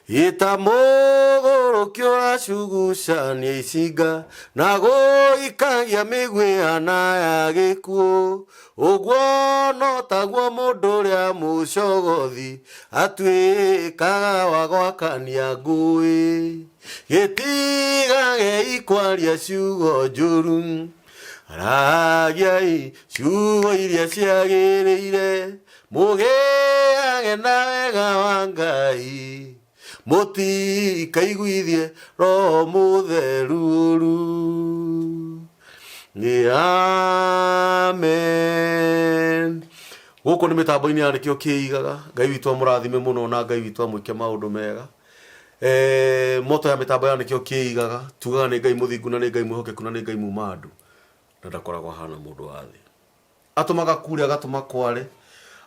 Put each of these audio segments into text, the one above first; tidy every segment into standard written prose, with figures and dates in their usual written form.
ita mogoro kiora shugushania icinga na guikagia migwi ana ya gikuo ugwo no taguo mundu uria mucogothi atuikaga wa gwakania ngui gitigage ikwaria ciugo njuru aragiai ciugo iria ciagĩrĩire mũgĩage na wega wa Ngai mũtikaiguithie Roho Mũtheru. Amen. Gũkũ nĩ mĩtambo-inĩ ya nĩkĩo kĩigaga. Ngai witũ amũrathime mũno na Ngai witũ amwĩke maũndũ mega. Moto ya mĩtambo ya nĩkĩo kĩigaga. Tugaga nĩ Ngai mũthingu na nĩ Ngai mwĩhokeku na nĩ Ngai muma andũ. Na ndakoragwo hana mũndũ wa thĩ. Atũmaga kure agatũma kware.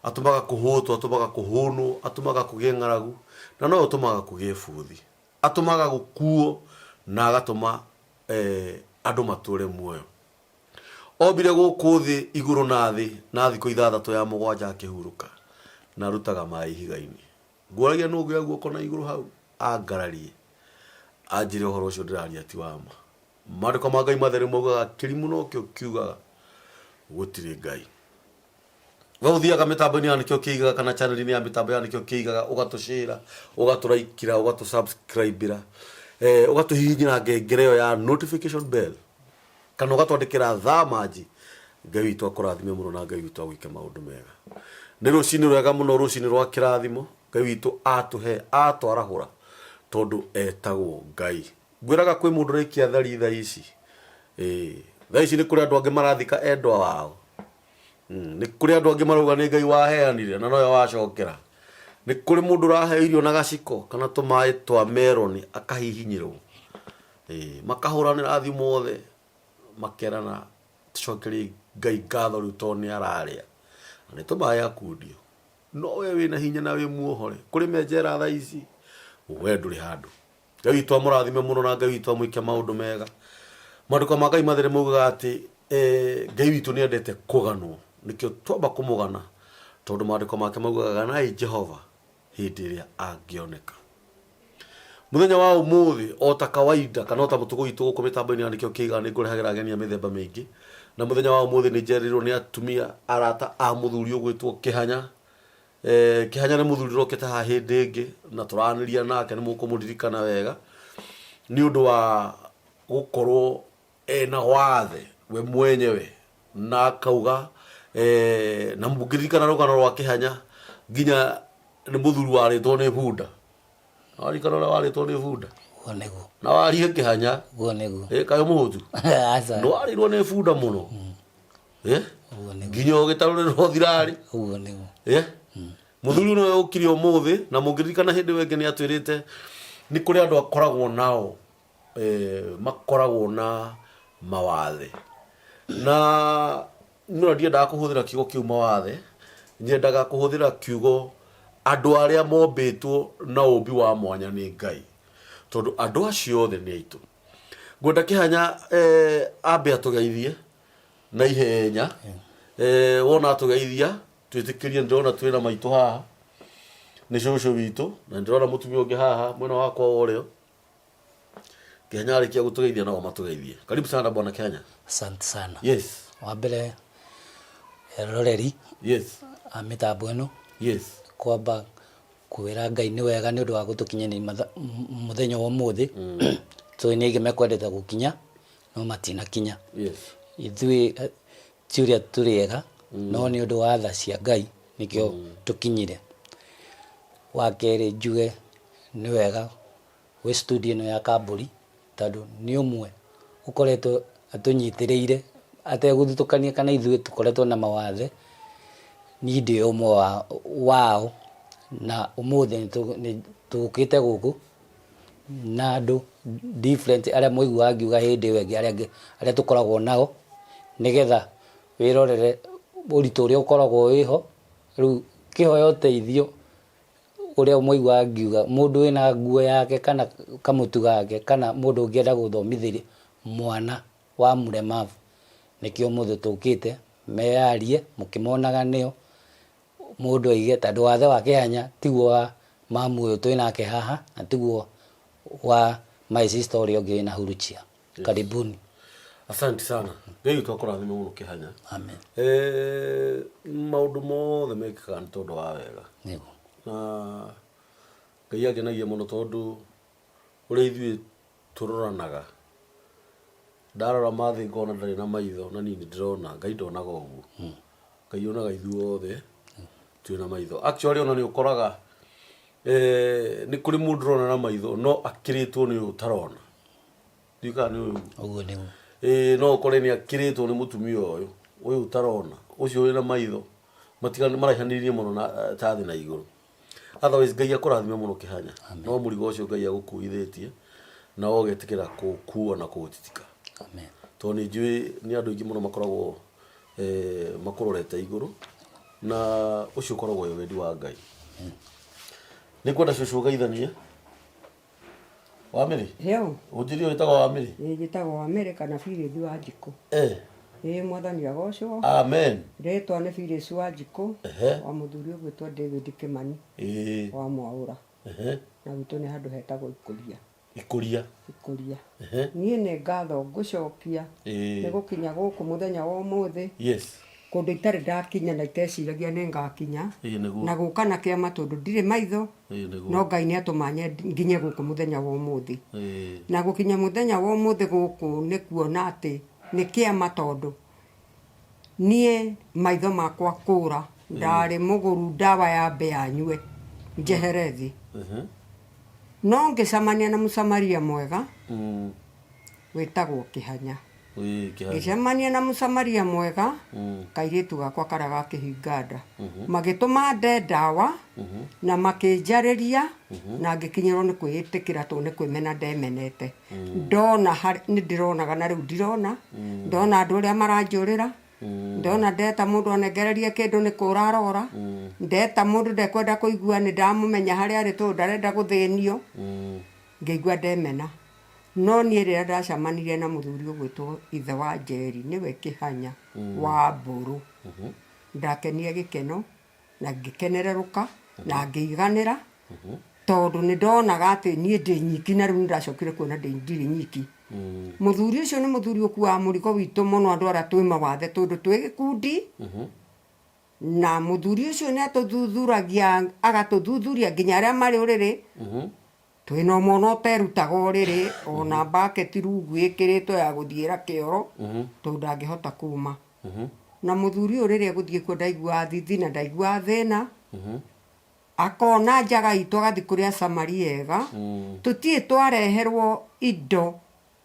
Atũmaga kũhũtwo, atũmaga kũhũnwo, atũmaga kũgĩe ng'aragu. Na no atũmaga kũgĩe buthi. Atũmaga gũkuo na agatũma andũ matũre muoyo. Ombire gũkũ thĩ igũrũ na thĩ na thikũ 6 ya mũgwanja akĩhurũka na rutaga maĩ ihiga-inĩ. Nguoragia nũũ ngĩoya guoko na igũrũ hau angararie anjĩre ũhoro ũcio ndĩraria ti wa ma. Maandĩko ma Ngai matheru maugaga kĩrimũ no kĩo kiugaga gũtirĩ Ngai. Gũthiaga mĩtambo-inĩ ya nĩkĩo kĩigaga kana channel-inĩ ya mĩtambo ya nĩkĩo kĩigaga ũgatũshare, ũgatũraikĩra, ũgatũsubscribe-ira, ũgatũhihinyĩra ngengere ĩyo ya notification bell kana ũgatwandĩkĩra thamaji. Ngai witũ akũrathime mũno na Ngai witũ agwĩke maũndũ mega. Nĩ rũciinĩ rwega mũno, rũciinĩ rwa kĩrathimo. Ngai witũ atwarahũra tondũ etagwo Ngai. Ngwĩraga kwĩ mũndũ ũraikia thari thaa ici. Thaa ici nĩ kũrĩ andũ angĩ marathika endwa wao. Nĩ kũrĩ andũ angĩ marauga nĩ Ngai waheanire na nowe wacokera. Nĩ kũrĩ mũndũ ũrahe irio na gaciko kana tũmaĩ twa meroni akahihinyĩrwo. Makahũranĩra thimo othe makerana tucokerie Ngai ngatho rĩu tondũ nĩ ararĩa. Na nĩ tũmaĩ akundio. No we wĩna hinya na wĩ muohore. Kũrĩ menjera thaa ici we ndũrĩ handũ. Ngai witũ amũrathime mũno na Ngai witũ amwĩke maũndũ mega. Maandĩko ma Ngai matheru maugaga atĩ Ngai witũ nĩ endete kũganwo. Nĩkĩo twamba kũmũgana tondũ maandĩko make maugaga ganai Jehova hĩndĩ ĩrĩa angĩoneka. Mũthenya wa ũmũthĩ o ta kawaida kana o ta mũtugo witũ gũkũ mĩtambo-inĩ ya nĩkĩo kĩigaga nĩ ngũrehagĩra ageni a mĩthemba mĩingĩ. Na mũthenya wa ũmũthĩ nĩ njerirwo nĩ atumia arata a mũthuri ũgwĩtwo Kĩhanya. Kĩhanya nĩ mũthuri ũrokĩte haha hĩndĩ ĩngĩ na tũranĩria nake nĩ mũkũmũririkana wega nĩ ũndũ wa gũkorwo ena wathe we mwenyewe na akauga na mũngĩririkana rũgano rwa Kĩhanya nginya nĩ mũthuri warĩtwo nĩ bunda. Arikana ũrĩa warĩtwo nĩ bunda. Na warie Kĩhanya. Kaĩ mũhũtu. No warĩrwo nĩ bunda mũno. Nginya ũgĩtarũrĩrwo thirarĩ. Mũthuri nĩwe ũkire ũmũthĩ na mũngĩririkana hĩndĩ ĩyo ĩngĩ nĩ atwĩrĩte nĩ kũrĩ andũ akoragwo nao makoragwo na mawathe. Na no ndiendaga kũhũthĩra kiugo kĩu mawathe, nyendaga kũhũthĩra kiugo andũ arĩa mombĩtwo na ũmbi wa mwanya nĩ Ngai. Tondũ andũ acio othe nĩ aitũ. Ngwenda Kĩhanya ambe atũgeithie na ihenya. Wona atũgeithia twĩtĩkĩrie ndĩrona twĩna maitũ haha. Nĩ cũcũ witũ na ndĩrona mũtumia ũngĩ haha mwena wakwa wa ũrĩo. Kĩhanya arĩkia gũtũgeithia nao matũgeithie. Karibu sana bwana Kĩhanya. Asante sana. Yes. Wa mbere roreri. Yes. Mĩtambo ĩno. Yes. Kwamba kwĩra Ngai nĩ wega nĩ ũndũ wa gũtũkinyania mũthenya wa ũmũthĩ. Tũĩ nĩ aingĩ mekwendete gũkinya no matinakinya. Yes. Ithuĩ ti ũrĩa tũrĩega no nĩ ũndũ wa tha cia Ngai nĩkĩo tũkinyire. Wa kerĩ njuge nĩ wega gwĩ studio ĩno ya Kambũri tondũ nĩ ũmwe ũkoretwo atũnyitĩrĩire ategũthutũkania kana ithuĩ tũkoretwo na mawathe. Niĩ ndĩ ũmwe wao na ũmũthĩ tũkĩte gũkũ na andũ different arĩa mũiguaga ngiuga hĩndĩ ĩyo ĩngĩ arĩa tũkoragwo nao nĩgetha wĩrorere ũritũ ũrĩa ũkoragwo wĩho. Rĩu kĩhoya ũteithio ũrĩa mũiguaga ngiuga mũndũ wĩna nguo yake kana kamũtu gake kana mũndũ ũngĩenda gũthomithĩria mwana wa mũremavu nĩkĩo mũthĩ tũkĩte meyarie mũkĩmonaga nĩo mũndũ aige tondũ wathe wa Kĩhanya tiguo wa mamu uyu twinake haha na tiguo wa my sister uria ungi na Huruchia. Karibuni. Asante sana. Ngai twakurathime muno Kihanya. Amen. Maundu mothe mekaga nĩ tondũ wa wega. Niguo. Na Ngai agenagia muno tondu uria ithuĩ tũroranaga. Ndarora mathi ngona ndarĩ na maitho na nini ndirona Ngai ndonaga ũguo. Ngai onaga ithuothe twĩna maitho. Actually ona nĩ ũkoraga nĩ kũrĩ mũndũ ũrona na maitho no akĩrĩtwo nĩ ũyũ ũtarona. Ndika nĩ ũyũ. Ũguo nĩguo. No ũkore nĩ akĩrĩtwo nĩ mũtumia ũyũ ũtarona. Ũcio wĩna maitho matigana maraihanĩrĩirie mũno na ta thĩ na igũrũ. Otherwise Ngai akũrathime mũno Kihanya. No mũrigo ũcio Ngai agũkuithĩtie na ũgetĩkĩra kũkuua na kũũtitika. Amen. Tondũ nĩ njũĩ nĩ andũ aingĩ mũno makoragwo makũrorete igũrũ na ũcio ũkoragwo wĩ wendi wa Ngai. Nĩ kwenda cũcũ Ngeithanie Wamĩrĩ? Heo. Ũnjĩrie wĩtagwo Wamĩrĩ? Njĩtagwo Wamĩrĩ kana Phyllis Wanjikũ. Mwathani agocwo. Amen. Rĩtwa nĩ Phyllis Wanjikũ wa mũthuri ũgwĩtwo David Kĩmani wa Mwaũra. Na gwitũ nĩ handũ hetagwo Ikũria. Ikũria. Ikũria. Niĩ nĩ ngatho ngũcokia nĩ gũkinya gũkũ mũthenya wa ũmũthĩ. Yes. Kũndũ itarĩ ndakinya na iteciragia nĩ ngakinya na gũka na kĩama tondũ ndirĩ maitho no Ngai nĩ atũma nginye gũkũ mũthenya wa ũmũthĩ. Na gũkinya mũthenya wa ũmũthĩ gũkũ nĩ kuona atĩ nĩ kĩama tondũ niĩ maitho makwa kũra ndarĩ mũgũru ndawa ya mbĩa nyue njehere thĩ. No ngĩcemania na mũsamaria mwega wĩtagwo Kĩhanya. Ngĩcemania na mũsamaria mwega kairĩtu gakwa karĩa gakĩhinga nda magĩtũma nde ndawa na makĩnjarĩria na ngĩkinyĩrwo nĩ kwĩĩtĩkĩra tondũ nĩ kwĩmena ndemenete. Ndona nĩ ndĩronaga na rĩu ndirona ndona andũ ũrĩa maranjũrĩra ndona ndeta mũndũ anengererie kĩndũ nĩ kũra arora ndeta mũndũ ndekwenda kũigua nĩ ndamũmenya harĩa arĩ tondũ ndarenda gũthĩnio ngĩigua ndemena. No niĩ rĩrĩa ndacemanirie na mũthuri ũgwĩtwo ithe wa Njeri nĩwe Kĩhanya wa Mbũrũ ndakenire gĩkeno na ngĩkenererũka na ngĩiganĩra tondũ nĩ ndonaga atĩ niĩ ndĩ nyiki na rĩu nĩ ndacokire kuona ndirĩ nyiki. Mũthuri ũcio nĩ mũthuri ũkuaga mũrigo witũ mũno andũ arĩa twĩ mawathe tondũ twĩ gĩkundi na mũthuri ũcio nĩ atũthuthuragia agatũthuthuria nginya arĩa marĩ ũrĩrĩ twĩna mwana ũterutaga ũrĩrĩ ona mbaketi rungu ĩkĩrĩtwo ya gũthiĩra kĩoro tondũ ndangĩhota kuma. Na mũthuri ũyũ rĩrĩa gũthiĩ kuo ndaigua thithi na ndaigua thĩna akona njaga itũ agathiĩ kũrĩ acamari ega. Tũtirĩ twareherwo indo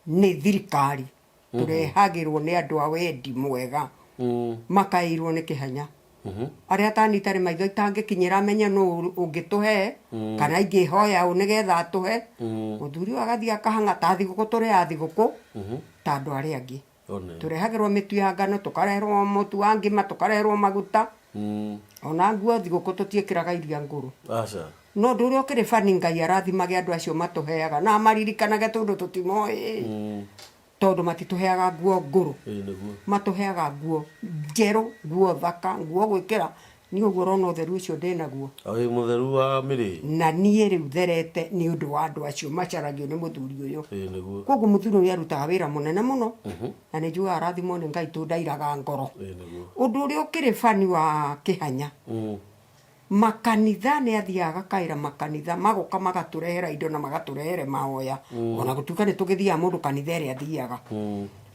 nĩ thirikari tũrehagĩrwo nĩ andũ a wendi mwega makaĩirwo nĩ Kĩhanya. Arĩa atanitarĩ maitho itangĩkinyĩra amenye nũ ũngĩtũhe kana ingĩhoya ũ nĩgetha atũhe. Mũthuri ũyũ agathiĩ akahang'a ta thigũkũ tũrĩ a thigũkũ ta andũ arĩa angĩ. Tũrehagĩrwo mĩtu ya ngano tũkareherwo mũtu wa ngima tũkareherwo maguta ona nguo thigũkũ tũtiĩkĩraga iria ngũrũ. No ũndũ ũrĩa ũkĩrĩ bani Ngai arathimage andũ acio matũheaga na maririkanage tondũ tũtimoĩ tondũ matitũheaga nguo ngũrũ matũheaga nguo njerũ nguo thaka nguo gwĩkĩra. Niĩ ũguo ũrona ũtheru ũcio ndĩ naguo wĩ mũtheru Wamĩrĩ na niĩ rĩu therete nĩ ũndũ wa andũ acio macaragio nĩ mũthuri ũyũ. Koguo mũthuri ũyũ arutaga wĩra mũnene mũno na nĩ njugaga arathimwo nĩ Ngai tondũ ndairaga ngoro. Ũndũ ũrĩa ũkĩrĩ bani wa Kĩhanya makanitha nĩ athiaga agakaĩra makanitha magoka magatũrehera indo na magatũrehere mahoya ona gũtuĩka nĩ tũgĩthiaga mũndũ kanitha ĩrĩa athiaga.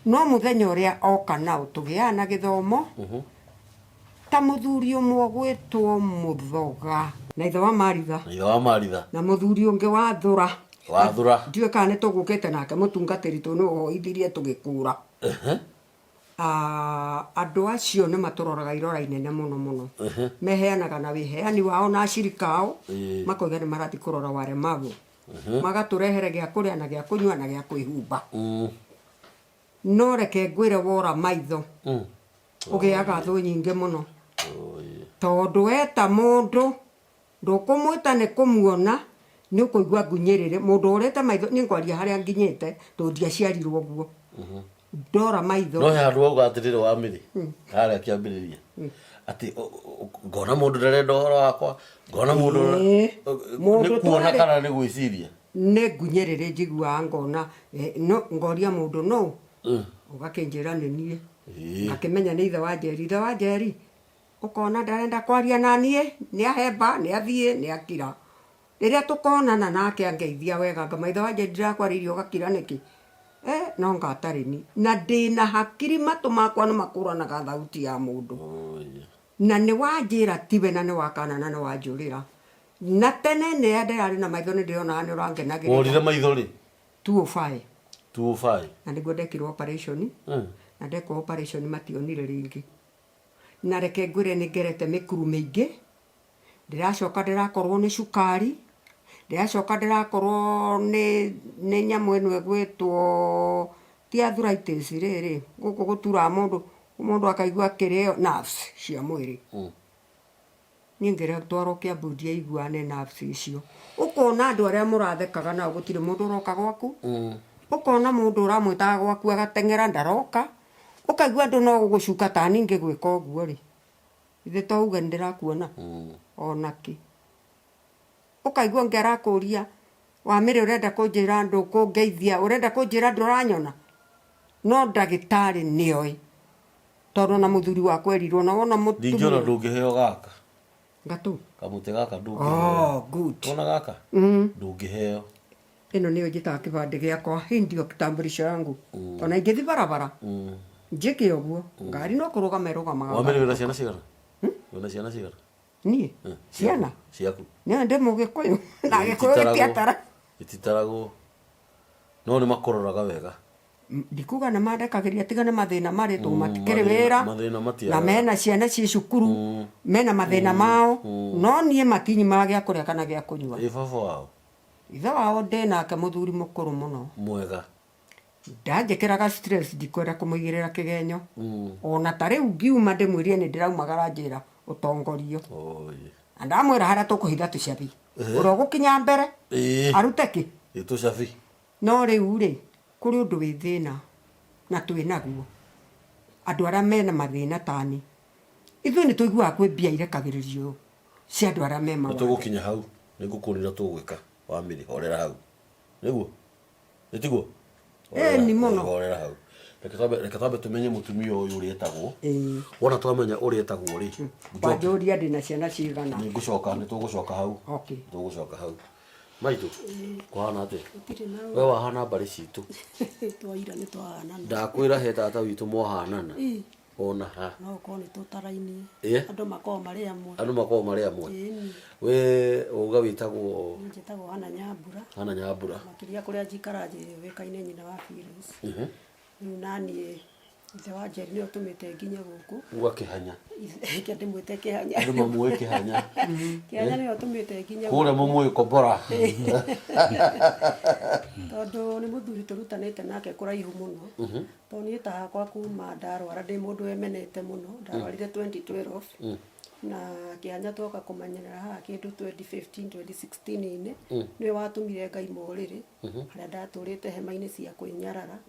No mũthenya ũrĩa oka nao tũgĩaga na gĩthomo ta mũthuri ũmwe gwĩtwo Mũthoga na ithe wa Maritha na mũthuri ũngĩ wa Thũra ndiũĩ kana nĩ tũgũkĩte nake mũtungatĩri tondũ nĩwe woithirie tũgĩkũra. Andũ acio nĩ matũroraga irora inene mũno mũno meheanaga na wĩheani wao na acirika ao makoiga nĩ marathiĩ kũrora waremagu magatũrehere gĩa kũrĩa na gĩa kũnyua na gĩa kwĩhumba. No reke ngwĩre wora maitho ũgĩaga thũ nyingĩ mũno tondũ weta mũndũ ndũkũmwĩta nĩ kũmuona nĩ ũkũigua ngunyĩrĩrĩ. Mũndũ ũrĩte maitho nĩ ngwaria harĩa nginyĩte tondũ ndiaciarirwo ũguo ndora maitho no ya ndo gwatirire wa miri ara kiambiriria ati ngona mundu ndarenda horo wakwa ngona mundu kuona kana ni gwiciria ne ngunyerere njigua ngona no ngoria mundu no ugakinjira ni nie akimenya ni ithe wa Njeri ukona ndarenda kwaria na nie ni ahemba ni athie ni akira riria tukonana nake angeithia wega ngama ithe wa Njeri ndirakwaririo gakira niki no ngatari ni na ndina hakiri matu makwa no makuranaga thauti ya mundu na ni wanjira tiwe na ni wakana na ni wanjurira na tene ni ndirari na maitho ni ndiona ni urangenagira urire maitho ri 205 na niguo ndekirwo operation na ndekwo operation mationire ringi na reke ngwire ni ngerete mikuru mingi ndiracoka ndirakorwo ni cukari ndiracoka ndirakorwo ni nyamu eno gwitwo ti arthritis riri guku gutura mundu akaigua kireo nerves cia mwiri ni ngere twaro kia budia igua ne nerves icio ukona andu aria murathekaga nao gutire mundu uroka gwaku ukona mundu uramwita gwaku agatengera ndaroka ukaigua andu no gugucuka ta ninge gwika uguo ri ithe touga ndirakuona onaki ukaigua ngera kuria wa mire urenda kunjira andu kungeithia urenda kunjira nduranyona no ndagitari nioi tondu na muthuri wa kwerirwo na wona mutumia ndingiona ndungiheo gaka ngatu kamute gaka ndungiheo good ona gaka ndungiheo ino niyo njitaga kibande giakwa hindio kitambulisho yangu ona ingithi barabara njike uguo ngari no kurugama irugamaga wamere wina ciana cigana wina ciana cigana ni ciana ciaku ni ndi mugikuyu na gikuyu gitiatara ititarago no ni makororaga wega ndikuga na mandekagiria tigane mathina mari tu matikere wera na mena ciana ci cukuru mena mathina mao no nie matinyi magia kuria kana gia kunyua baba wao ithe wao nake muthuri mukuru muno mwega ndanjekeraga stress ndikwenda kumuigirira kigenyo ona tari ungiuma ndimwirie ni ndiraumagara njira utongorio andamwira haria tukuhitha tucabi urogukinya mbere arute ki tucabi no riu ri kuri undu wi thina na twinaguo andu aria mena mathina tani ithu ni tuiguaga kwi mbia irekagiririo cia andu aria mema tugukinya hau nigukunira tugwika wamiri horera hau niguo nitiguo ni muno horera hau reke twabe tumenye mutumia uyu uri etagwo wona twamenya uri etagwo ri wanjuria ndina ciana cigana ni ngucoka ni tugucoka hau okay tugucoka hau maitu kuhana ati we wahana mbari citu twaira ni twahana ndakwira he tata witu mwahanana ona ha no ko ni tutarainie andu makoo mari amwe we uga witagwo njitagwo Hana Nyambura makiria kuria njikara wikaine nyina wa Phyllis riu nani ithe wa Njeri ni utumite nginya guku ugakihanya ke ndimwite kihanya andu mamwe kihanya kihanya ni utumite nginya kure mamwe kombora tondu ni muthuri turutanite nake kuraihu muno to ni ta hakwa kuma ndarwara ndi mundu wemenete muno ndarwarire 2012 na kihanya twoka kumanyerera haha kindu 2015 2016 ni watumire Ngai moriri haria ndaturite hema-ini cia kwinyarara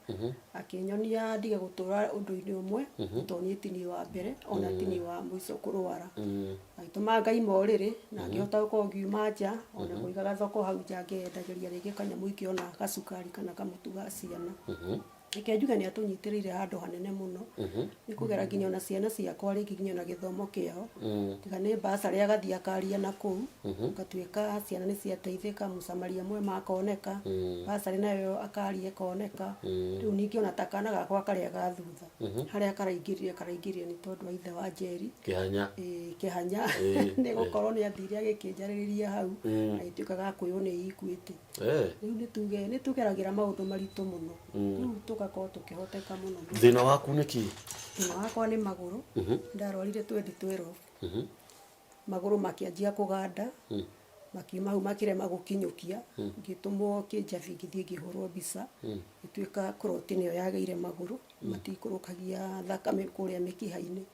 akinyonia ndige gutura undu-ini umwe to ni tini wa mbere ona tini wa mwico kurwara agituma Ngai moriri na ngihota gukorwo ngiuma nja ona nguigaga thoko hau nja ngiendagiria ringi kanyamu ikiona gacukari kana kamutu ga ciana ikenjuga ni atunyitiriire handu hanene muno ni kugera nginya ona ciana ciakwa ringi nginya na githomo kiao tiga ni mbasa ria gathia akaria na kuu ngatuika ciana ni ciateithika mucamaria mwe makoneka mbasa nayo akaria koneka riu ningi ona takana gakwa karia ga thutha haria karaingirie ni tondu wa ithe wa Njeri kihanya ni gukorwo ni athire agikinjaririria hau na ituikaga kwiywo ni ikuite riu ni tugeragira maundu maritu muno tugakorwo tukihoteka muno thina waku ni ki thina wakwa ni maguru ndarwarire 2012 maguru makianjia kuganda makiuma hau makirema gukinyukia ngitumwo kinjabi ngithie ngihurwo mbica gituika kuroti niyo yageire maguru matikurukagia thakame kuria mikiha-ini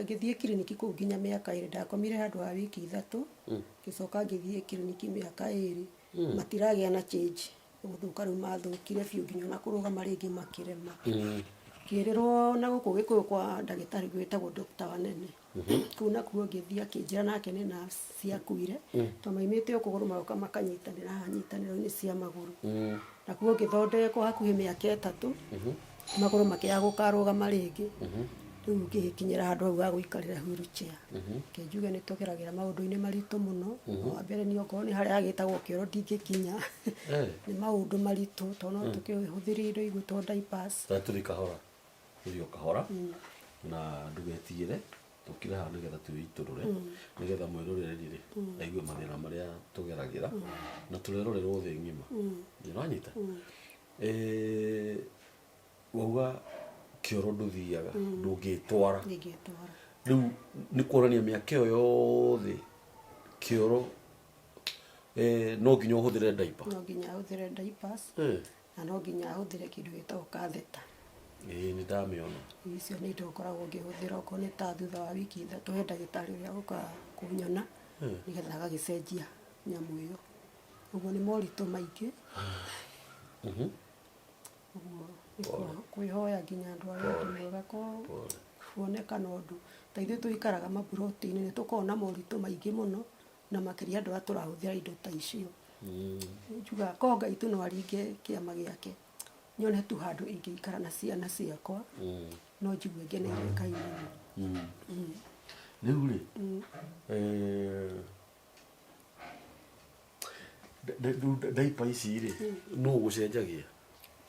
ngithie kiriniki kuu nginya miaka 2 ndakomire handu ha wiki 3 ngicoka ngithie kiriniki miaka 2 matiragia na change guthuka riu mathukire biũ nginya ona kũrũgama rĩngĩ makĩrema kĩrĩrwo na gũkũ Gĩkũyũ kwa ndagĩtarĩ gwĩtagwo Dr. Wanene kũu nakuo ngĩthiĩ akĩnjĩra nake nĩ nurse ciakuire to maimĩte o kũgũrũ magoka makanyitanĩra haha nyitanĩro-inĩ cia magũrũ nakuo ngĩthondekwo hakuhĩ mĩaka 3 magũrũ makĩaga gũkarũgama rĩngĩ rĩu ngĩkinyĩra handũ hau ha gũikarĩra wheelchair njuge nĩ tũgeragĩra maũndũ-inĩ maritũ mũno wa mbere nĩ okorwo nĩ harĩa hagĩtagwo kĩoro ndingĩkinya nĩ maũndũ maritũ tondũ no tũkĩhũthĩra indo igwĩtwo diapers tũrĩ kahora ũthiĩ kahora na ndũgetigĩre tũkire haha nĩgetha twĩitũrũre nĩgetha mwĩrorere rĩrĩ aigue mathĩna marĩa tũgeragĩra na tũrerorerwo thĩ ng'ima nĩwanyita wauga kĩoro ndũthiaga ndũngĩtwara rĩu nĩ kuonania mĩaka ĩyo yothe kĩoro no nginya ũhũthĩre diaper no nginya ahũthĩre diapers na no nginya ahũthĩre kĩndũ gĩtagwo catheter nĩ ndamĩona icio nĩ indo ngoragwo ngĩhũthĩra okorwo nĩ ta thutha wa wiki 3 he ndagĩtarĩ ũrĩa gũkaga kũnyona nĩgetha agagĩcenjia nyamũ ĩyo ũguo nĩ moritũ maingĩ ũguo kwĩhoya nginya andũ arĩa ũndũ mwega kuonekana ũndũ ta ithuĩ tũikaraga maburoti-inĩ nĩ tũkoragwo na moritũ maingĩ mũno na makĩria andũ arĩa tũrahũthĩra indo ta icio njugaga korwo Ngai tu no aringe kĩama gĩake nyone tu handũ ingĩikara na ciana ciakwa no njigue ngeneire Ngai mũno rĩu rĩ diaper ici rĩ no gũcenjagia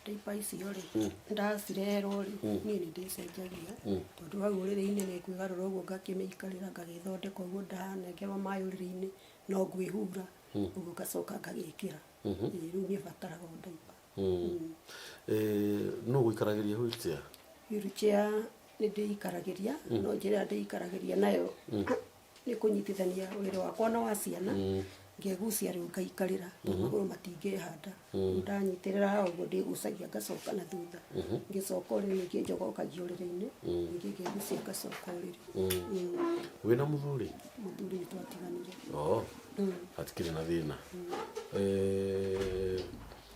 diaper icio rĩ ndacireherwo rĩ niĩ nĩ ndĩcenjagia tondũ hau ũrĩrĩ-inĩ nĩ kwĩgarũra ũguo ngakĩmĩikarĩra ngagĩthondeka ũguo ndanengerwo maĩ ũrĩrĩ-inĩ no ngwĩhura ũguo ngacoka ngagĩkĩra rĩu niĩ bataraga o diaper no gũikaragĩria wheelchair nĩ ndĩikaragĩria no njĩra ndĩikaragĩria nayo nĩ kũnyitithania wĩra wakwa na wa ciana ngegucia rĩu ngaikarĩra magũrũ matingĩhanda ndanyitĩrĩra ũguo ndĩgucagia ngacoka na thutha ngĩcoka ũrĩrĩ ningĩ njogokagia ũrĩrĩ-inĩ ningĩ ngegucia ngacoka ũrĩrĩ wĩna mũthuri nĩ twatiganire hatikĩrĩ na thĩna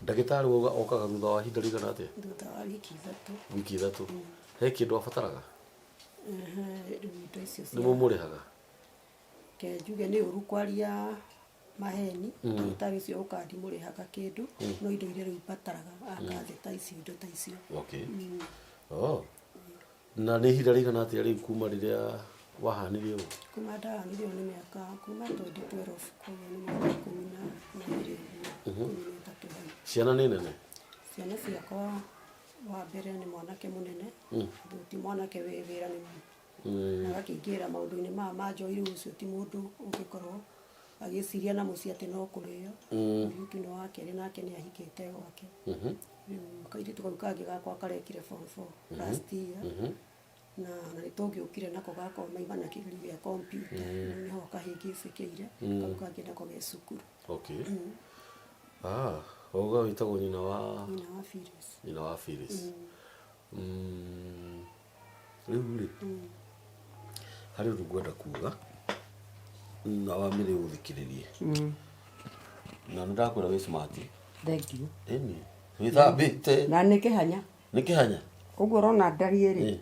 ndagĩtarĩ okaga thutha wa ihinda rĩigana atĩa thutha wa wiki 3 he kĩndũ abataraga indo icio nĩ mũmũrĩhaga ke njuge nĩ ũru kwaria maheni ndagĩtarĩ ũcio ũkandimũrĩhaga kĩndũ no indo iria rĩu bataraga akatheta icio indo ta icio na nĩ ihinda rĩigana atĩa rĩu kuma rĩrĩa wahanirie ũguo kuma ndahanirie nĩ mĩaka kuma 2012 koguo nĩ mĩaka 12 ciana nĩ nene ciana ciakwa wa mbere nĩ mwanake mũnene ti mwanake wĩ wĩra nĩ agakĩingĩra maũndũ-inĩ maya ma njohi rĩu ũcio ti mũndũ ũngĩkorwo agĩciria na mũciĩ atĩ no kũrĩo ũyũ nĩ wa kerĩ nake nĩ ahikĩte gwake rĩu kairĩtu kau kangĩ gakwa karekire form 4 last year na nĩ tũngĩũkire nako gakorwo maima na kĩgĩri gĩa kompiuta nĩho kahĩngĩcĩkĩire kau kangĩ nako ge cukuru Oga wĩtagwo nyina wa Phyllis rĩu rĩ harĩ ũndũ ngwenda kuga na wamĩrĩ ũthikĩrĩrie na nĩ ndakwĩra wĩ smart thank you wĩthambĩte na nĩ kĩhanya ũguo ũrona ndariĩ rĩ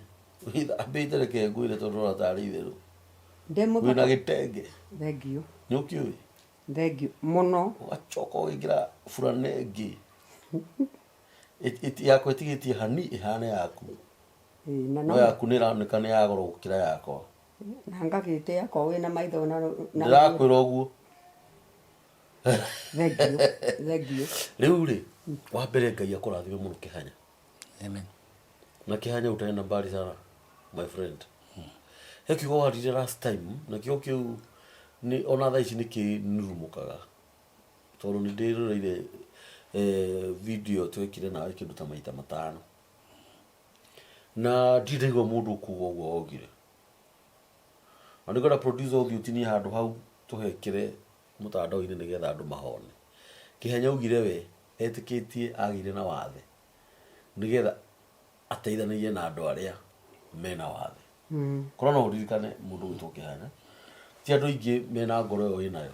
wĩthambĩte reke ngwĩre tondũ ũrona tarĩ itherũ ndĩmũthaka wĩna gĩtenge thank you nĩ ũkĩũĩ thank you mũno ũgacoka ũgĩkĩra burana ĩngĩ yakwa ĩtigĩtie hani ĩhana yaku no yaku nĩ ĩroneka nĩ ya goro gũkĩra yakwa na ngagĩte yakwa wĩna maitho na ndĩrakwĩra ũguo thank you rĩu rĩ wa mbere Ngai akũrathime mũno kĩhanya na kĩhanya ũtaenda mbari sana my friend he kiugo warire last time na kiugo kĩu ona thaa ici nĩkĩnurumũkaga tondũ nĩ ndĩroreire video twekire nawe kĩndũ ta maita 5 na ndiraigua mũndũ kuga ũguo ogire na nĩgetha producer ũthiĩ ũtinie handũ hau tũhekĩre mũtandao-inĩ nĩgetha andũ mahone kĩhanya augire we etĩkĩtie agire na wathe nĩgetha ateithanĩrie na andũ arĩa mena wathe korwo no ũririkane mũndũ gwĩtwo Kĩhanya ti andũ aingĩ mena ngoro ĩyo ĩnayo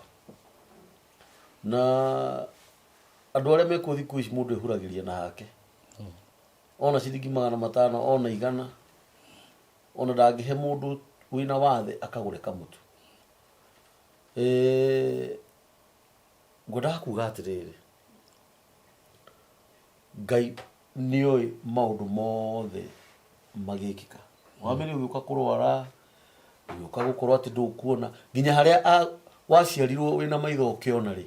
na andå arä a mekå thikå ici må ndå ehuragä ria na hake ona ciringi 500 ona 100 ona ndangä he må ndå wä na wathe akagå re kamå tu ngwendaga kuga atä rä rä Ngai nä oä maå ndå mothe magä kä ka wamä rä å gä å ka kå rwara å gä å ka gå korwo atä ndå kuona nginya harä a waciarirwo wä na maitho å kä ona rä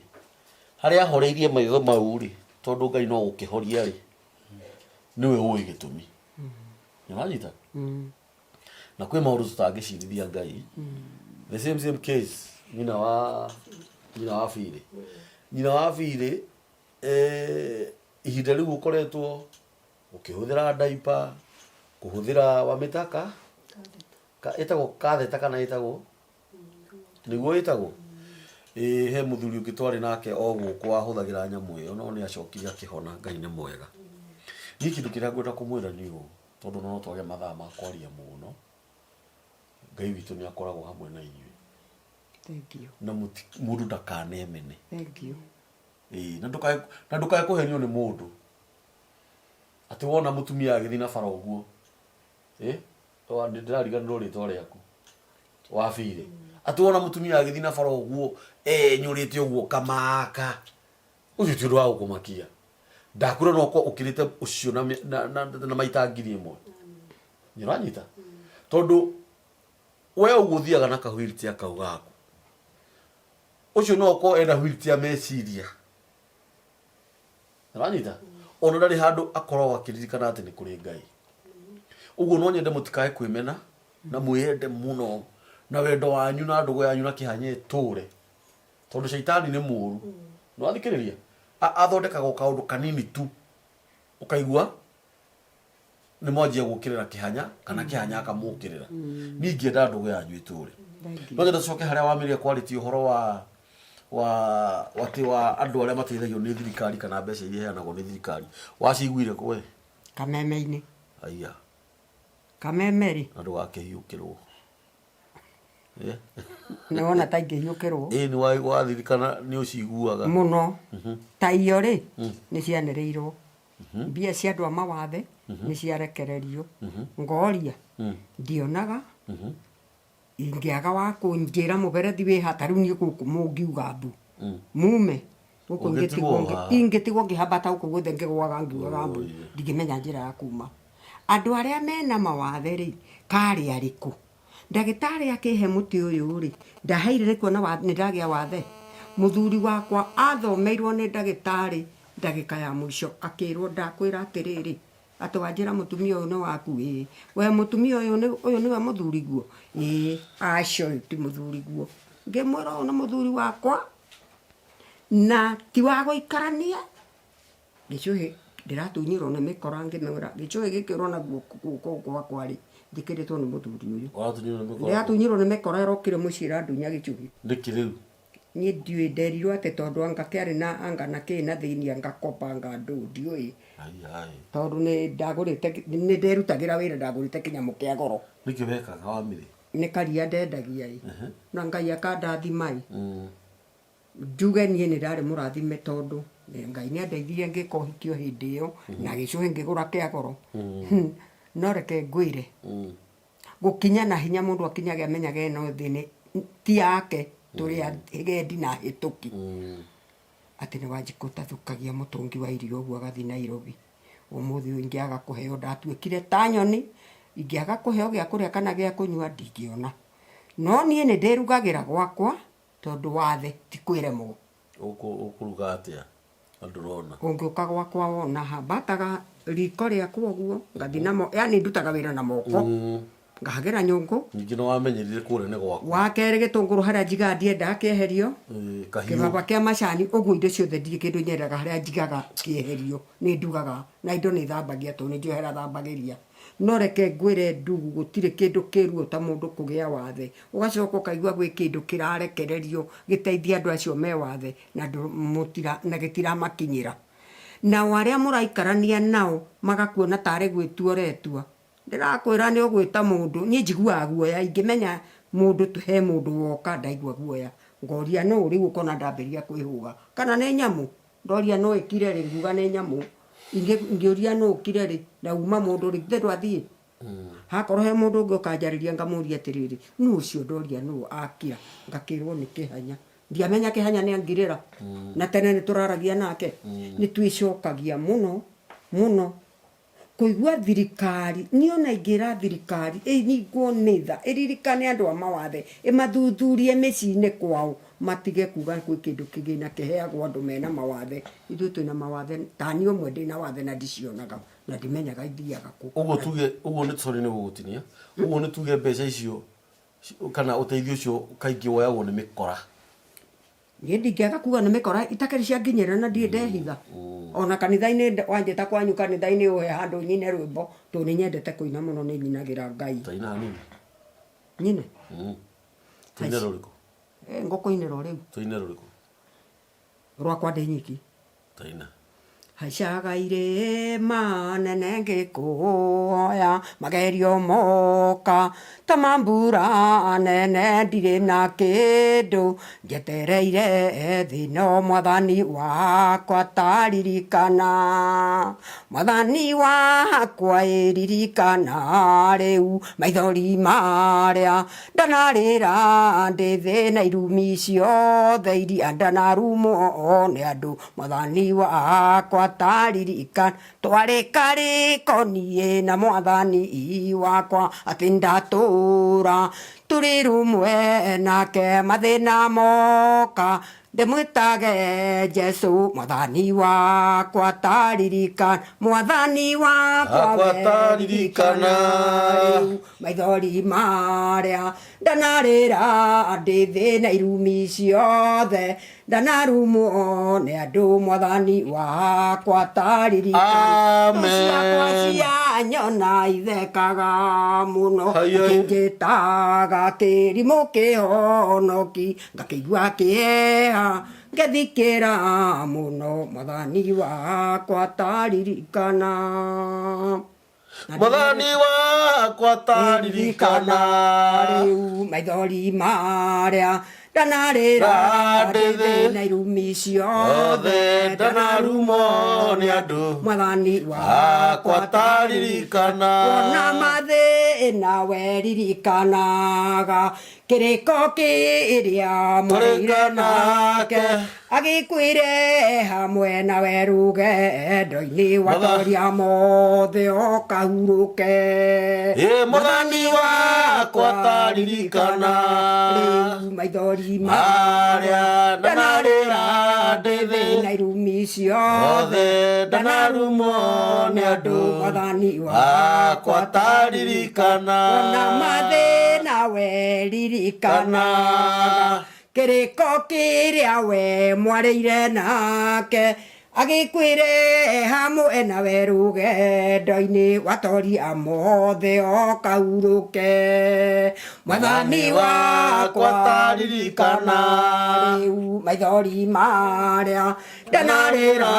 harä a horeirie maitho mau rä tondå Ngai no gå kä horia rä nä we å ä gä tå mi nä wanyita na kwä maå ndå tå tangä cirithia Ngai the same case nyina wa birä nyina wa birä ihinda rä u å koretwo å kä hå thä ra ndaipa kå hå thä ra wamätaka ĩtagwo katheta kana ĩtagwo nĩguo ĩtagwo he mũthuri ũngĩ twarĩ nake o gũkũ ahũthagĩra nyamũ ĩyo no nĩ acokire akĩhona. Ngai nĩ mwega. Niĩ kĩndũ kĩrĩa ngwenda kũmwĩra nĩ ũũ tondũ no twage mathaa ma kwaria mũno. Ngai witũ nĩ akoragwo hamwe na inyuĩ. Thank you. Na mũndũ ndakanemene. Thank you. Na ndũkae kũhenio nĩ mũndũ atĩ wona mũtumia agĩthiĩ na bara ũguo ndĩrariganĩrwo rĩtwa rĩaku Wabirĩ atĩ wona mũtumia agĩthiĩ na bara ũguo nyũrĩte ũguo kamaka ũcio ti ũndũ wa gũkũmakia. Ndakwĩra no ũkorwo ũkĩrĩte ũcio na maita 1000 nĩũranyita tondũ we ũgũthiaga na ka-wheelchair kau gaku ũcio no ũkorwo ena wheelchair meciria nĩũranyita ona ndarĩ handũ akoragwo akĩririkana atĩ nĩ kũrĩ Ngai. Ũguo no nyende mũtikae kwĩmena na mwĩende mũno na wendo wanyu na ndũgũ yanyu na kĩhanya ĩtũre tondũ caitani nĩ mũũru. Nĩwathikĩrĩria athondekaga kaũndũ kanini tu ũkaigua nĩ mwanjia gũkĩrĩra kĩhanya kana kĩhanya akamũkĩrĩra. Niĩ ingĩenda ndũgũ yanyu ĩtũre. No nyende tũcoke harĩa wamĩrĩria kwarĩtie ũhoro wa andũ arĩa mateithagio nĩ thirikari kana mbeca iria iheanagwo nĩ thirikari. Waciguire kwe Kameme-inĩ. Aya Kameme-rĩ andũ gakĩhiũkĩrwo nĩwona ta ingĩhiũkĩrwo nĩ wathirikana nĩ ũciguaga mũno ta iyo rĩ nĩ cianĩrĩirwo mbia cia andũ a mawathe nĩ ciarekererio ngoria ndionaga ingĩaga wa kũnjĩra mũberethi wĩ hata rĩu niĩ gũkũ mũngiuga mbu mume gũkũ ingĩtigwo ngĩhambata gũkũ guothe ngĩgwaga ngiugaga mbu ndingĩmenya njĩra ya kuma. Andũ arĩa mena mawathe rĩ karĩ arĩkũ ndagĩtarĩ akĩhe mũtĩ ũyũ rĩ ndaheire kuona nĩ ndagĩa wathe. Mũthuri wakwa athomeirwo nĩ ndagĩtarĩ ndagĩka ya mũico akĩrwo ndakwĩra atĩrĩrĩ atĩ wanjĩra mũtumia ũyũ nĩ waku we mũtumia ũyũ nĩwe mũthuri guo acio ti mũthuri guo. Ngĩmwĩra ũyũ nĩ mũthuri wakwa na ti wa gũikarania. Gĩcũhĩ ndĩratunyirwo nĩ mĩkora ngĩmwĩra gĩcũhĩ gĩkĩ ũrona guoko gwakwa rĩ njĩkĩrĩtwo nĩ mũthuri ũyũ. Ndĩratunyirwo nĩ mĩkora ĩrokire mũciĩ ĩrandunya gĩcũhĩ. Nĩkĩ rĩu niĩ ndiũĩ nderirwo atĩ tondũ anga kĩarĩ na anga na kĩ na thĩinĩ anga kopanga ndũ ndiũĩ tondũ nĩ nderutagĩra wĩra ndagũrĩte kĩnyamũ kĩa goro. Nĩkĩ wekaga wamĩrĩ? Nĩ karia ndendagia na Ngai akandathima njuge niĩ nĩ ndarĩ mũrathime tondũ Ngai nĩ andeithirie ngĩka ũhiki hĩndĩ ĩyo na gĩcũhĩ ngĩgũra kĩa goro. No reke ngwĩre gũkinya na hinya mũndũ akinyaga amenyaga ĩno thĩ ti yake tũrĩ agendi na hĩtũki atĩ nĩ Wanjikũ ũtathũkagia mũtũngi wa irio ũguo agathiĩ Nairobi. Ũmũthĩ ũyũ ingĩaga kũheo ndatuĩkire ta nyoni ingĩaga kũheo gĩa kũrĩa kana gĩa kũnyua ndingĩona. No niĩ nĩ ndĩrugagĩra gwakwa tondũ wathe ti kwĩremwo. Ũkũruga atĩa andũ rona? Ũngĩũka gwakwa wona hambataga riko rĩakwa ũguo ngathiĩ namo yani ndutaga wĩra na moko ngahagĩra nyũngũ. Ningĩ nĩ wamenyerire kũrĩa nĩ gwakwa. Wa kerĩ gĩtũngũrũ harĩa njigaga ndiendaga kĩeherio. Kĩbaba kĩa macani ũguo indo ciothe ndirĩ kĩndũ nyendaga harĩa njigaga kĩeherio nĩ ndugaga na indo nĩ thambagia tondũ nĩ njohera thambagĩria. No reke ngwĩre ndugu gũtirĩ kĩndũ kĩruo ta mũndũ kũgĩa wathe ũgacoka ũkaigua gwĩ kĩndũ kĩrarekererio gĩteithia andũ acio me wathe na gĩtiramakinyĩra. Nao arĩa mũraikarania nao magakuona tarĩ gwĩtua ũretua ndĩrakwĩra nĩ ũgwĩta mũndũ niĩ njiguaga guoya ingĩmenya mũndũ he mũndũ woka ndaigua guoya ngoria no rĩu ũkona ndambĩrĩria kwĩhũga kana nĩ nyamũ ndoria no ikire ri nguga nĩ nyamũ ingĩũria no ũkire rĩ na uma mũndũ rĩ ithe ndwathiĩ hakorwo he mũndũ ũngĩ ũkanjarĩria ngamũria atĩrĩrĩ nũ ũcio ndoria nũ akira ngakĩrwo nĩ Kĩhanya ndiamenya Kĩhanya nĩ angirĩra na tene nĩ tũraragia nake nĩ twĩcokagia mũno kũigua thirikari niĩ ona ingĩra thirikari ĩnyingwo nĩ tha ĩririkane andũ a mawathe ĩmathuthurie mĩciĩ-inĩ kwao matige kuga kwĩ kĩndũ kĩgĩna kĩheagwo andũ mena mawathe ithuĩ twĩna mawathe ta niĩ ũmwe ndĩna wathe na ndicionaga na ndimenyaga ithiaga kũ ũguo nĩ sorry nĩ gũgũtinia ũguo nĩ tuge mbeca icio kana ũteithio ũcio kaingĩ woyagwo nĩ mĩkora niĩ ndingĩaga kuga nĩ mĩkora itakĩrĩ cianginyĩra na ndirĩ ndehitha ona kanitha-inĩ wanjĩta kwanyu kanitha-inĩ ũhe handũ nyine rwĩmbo tondũ nĩ nyendete kũina mũno nĩ nyinagĩra Ngai taina hanini nyine taina rũrĩkũ ngũkũinĩra o rĩu taina rũrĩkũ rwakwa ndĩ nyiki taina haicaga irĩma nene ngĩkũhoya magerio moka ta mambura nene ndirĩ na kĩndũ njetereire thĩno mwathani wakwa taririkana mwathani wakwa ĩririkana rĩu maithori marĩa ndanarĩra ndĩ thĩna irumi ciothe iria ndanarumwo nĩ andũ mwathani wakwa taririkana twarĩka rĩko niĩ na mwathani wakwa atĩ ndatũra tũrĩ rũmwe nake mathĩna moka ndĩmwĩtage Jesu mwathani wakwa taririkana mwathani wakwa taririkana maithori marĩa ndanarĩra ndĩ thĩna irumi ciothe ndanarumwo nĩ andũ mwathani wakwa taririkana ciakwa cianyona ithekaga mũno ngĩtaga kĩrimũ kĩhonoki ngakĩigua kĩeha ngethikĩra mũno mwathani wakwa taririkana mwathani wakwa taririkana rĩu maithori marĩa ndanarĩra ndĩ thĩna irumi ciothe ndanarumwo nĩ andũ mwathani wakwa taririkana wona mathĩna weririkanaga kĩrĩko kĩrĩa mwarĩire nake agĩkwĩre hamwe nawe rũgendo-inĩ watoria mothe okahurũke mwathani wakwa taririkana rĩu maithori marĩa ndanarĩra ndĩ thĩna irumi ciothe ndanarumwo nĩ andũ mwathani wakwa taririkana wona mathĩna weririkanaga kĩrĩko kĩrĩa we mwarĩire nake agĩkwĩre hamwe nawe rũgendo-inĩ watoria mothe okahurũke mwathani wakwa taririkana rĩu maithori marĩa ndanarĩra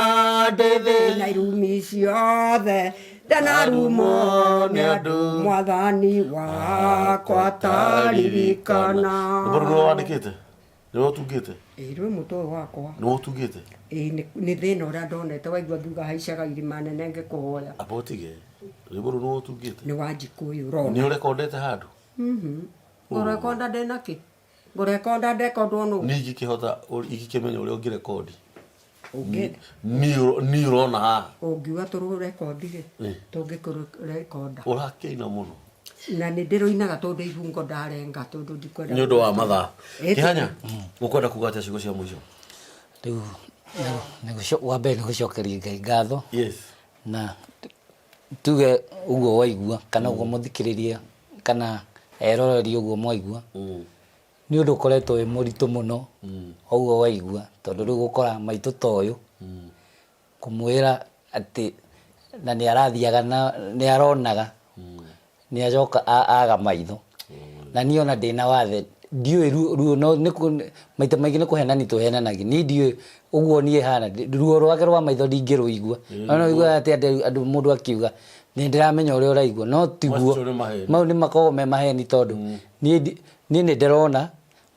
ndĩ thĩna irumi ciothe ndanarumwo nĩ andũ mwathani wakwa taririkana rũrũ wandĩkĩte nĩwe ũtungĩte rwĩ mũtwe wakwa nĩwe ũtungĩte nĩ thĩna ũrĩa ndonete waigua ngiuga haicaga irima nene ngĩkũhoya abotige rwĩmbo rũrũ nĩwe ũtungĩte nĩ wa Njikũyũ rona nĩ ũrekondete handũ ngũrekonda ndĩna kĩ ngũrekonda ndekondwo nũ niĩ ingĩkĩhota ingĩkĩmenya ũrĩa ũngĩrekondi niĩ ũrona haha ũngiuga tũrũrekondire tũngĩkũrekonda ũrakĩina mũno na nĩ ndĩrũinaga tondũ ibungo ndarenga tondũ ndikwenda nĩ ũndũ wa mathaa Kĩhanya ũkwenda kuga atĩa ciugo cia mũico rĩu wa mbere nĩ gũcokeria Ngai ngatho na tuge ũguo waigua kana ũguo mũthikĩrĩria kana eroreri ũguo mwaigua nĩ ũndũ ũkoretwo wĩ mũritũ mũno ũguo waigua tondũ rĩu gũkora maitũ ta ũyũ kũmwĩra atĩ na nĩ arathiaga na nĩ aronaga nĩ acoka aga maitho na niĩ ona ndĩna wathe ndiũĩ ruo no maita maingĩ nĩ kũhenani tũhenanagia niĩ ndiũĩ ũguo niĩ hana ruo rwake rwa maitho ndingĩrũigua no igua atĩ andũ mũndũ akiuga nĩ ndĩramenya ũrĩa ũraigua no tiguo mau nĩ makoragwo me maheni tondũ niĩ nĩ ndĩrona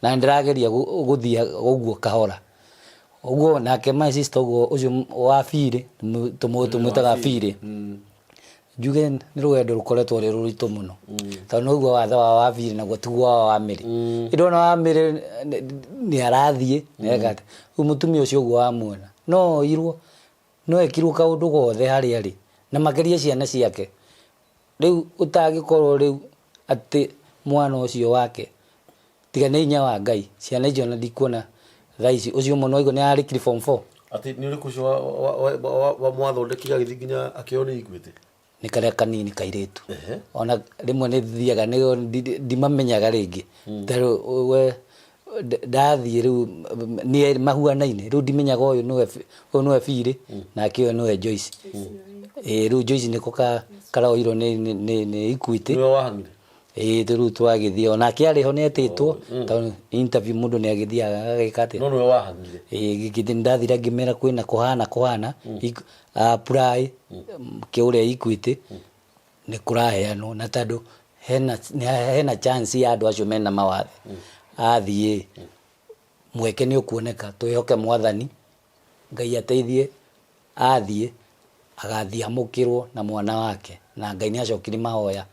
na ndĩrageria gũthiĩ ũguo kahora Uguo nake my sister uguo ucio wa Fire tumutaga Fire njuge nĩ rwendo rukoretwo rĩ rũritũ mũno tondũ ũguo watho wa Fire naguo tiguo wa Mary ndona wa Mary nĩ arathiĩ negate mutumia ũcio ũguo wamuona no irwo no ekirwo kaũndũ gothe harĩa rĩ na makĩria ciana ciake rĩu ũtangĩkorwo rĩu atĩ mwana ũcio wake tiga nĩ inya wa Ngai ciana icio na ndikuona thaici ucio mũno igo nĩ arĩkire form 4 ati nĩ ũrĩkũ cio wa mwathondeki agĩthiĩ nginya akĩona iguĩte nĩ karĩa kanini kairĩtu ona rĩmwe nĩ thiaga ndimamenyaga rĩngĩ tarũ we ndathiĩ rĩu nĩ mahuanaine rĩu ndimenyaga ũyũ nĩwe Fire nake ũyũ nĩwe Joyce rĩu Joyce nĩko karaoirwo nĩ Equity nĩwe wahangire rĩu twagĩthiĩ ona kĩarĩho nĩetĩtwo tondũ interview mũndũ nĩ agĩthiaga agagĩka atĩ no nĩwe wahangire gĩkĩthĩ ndathira ngĩmera kwĩna kũhana apply kĩũrĩa Equity nĩ kũraheanwo na tondũ hena chance ya andũ acio mena mawathe athiĩ mweke nĩ ũkuoneka twĩhoke mwathani Ngai ateithie athiĩ agathiĩ amũkĩrwo na mwana wake na Ngai nĩ acokire mahoya